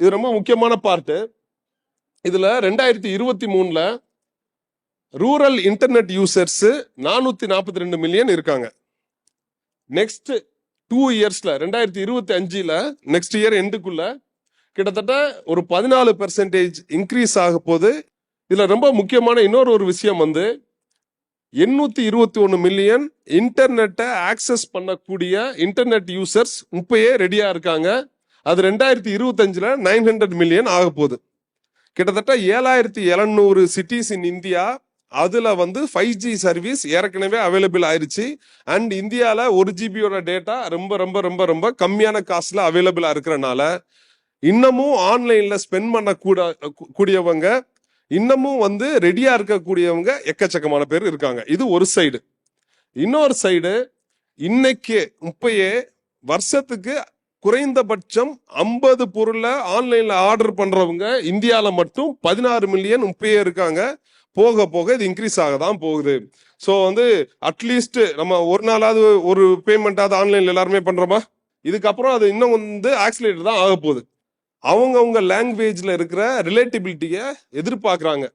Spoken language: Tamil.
இது ரொம்ப முக்கியமான பார்ட்டு. இதுல 2023ல ரூரல் இன்டர்நெட் யூசர்ஸ் 442 மில்லியன் இருக்காங்க. நெக்ஸ்ட் 2 இயர்ஸ்ல 2025ல நெக்ஸ்ட் இயர் எண்டுக்குள்ள கிட்டத்தட்ட ஒரு 14% இன்க்ரீஸ் ஆக போகுது. இதுல ரொம்ப முக்கியமான இன்னொரு விஷயம் 821 மில்லியன் இன்டர்நெட்டை ஆக்சஸ் பண்ணக்கூடிய இன்டர்நெட் யூசர்ஸ் இப்பயே ரெடியா இருக்காங்க. அது 2025ல 900 மில்லியன் ஆக போகுது. கிட்டத்தட்ட 7700 சிட்டிஸ் இன் இந்தியா அதுல 5G சர்வீஸ் ஏற்கனவே அவைலபிள் ஆயிருச்சு. அண்ட் இந்தியால 1 ஜிபியோட டேட்டா ரொம்ப ரொம்ப ரொம்ப ரொம்ப கம்மியான காஸ்ட்ல அவைலபிளா இருக்கிறனால இன்னமும் ஆன்லைன்ல ஸ்பெண்ட் பண்ண கூடியவங்க இன்னமும் ரெடியா இருக்கக்கூடியவங்க எக்கச்சக்கமான பேர் இருக்காங்க. இது ஒரு சைடு. இன்னொரு சைடு, இன்னைக்கு இப்பயே வருஷத்துக்கு குறைந்தபட்சம் 50 பொருளை ஆன்லைன்ல ஆர்டர் பண்றவங்க இந்தியால மட்டும் 16 மில்லியன் இப்பயே இருக்காங்க. போக போக இது இன்க்ரீஸ் ஆக தான் போகுது. ஸோ அட்லீஸ்ட் நம்ம ஒரு நாளாவது ஒரு பேமெண்ட்டாவது ஆன்லைன்ல எல்லாருமே பண்றோமா? இதுக்கப்புறம் அது இன்னும் ஆக்சிலேட்டர் தான் ஆக போகுது. அவங்கவுங்க லாங்குவேஜ்ல இருக்கிற ரிலேட்டிபிலிட்டியை எதிர்பார்க்குறாங்க.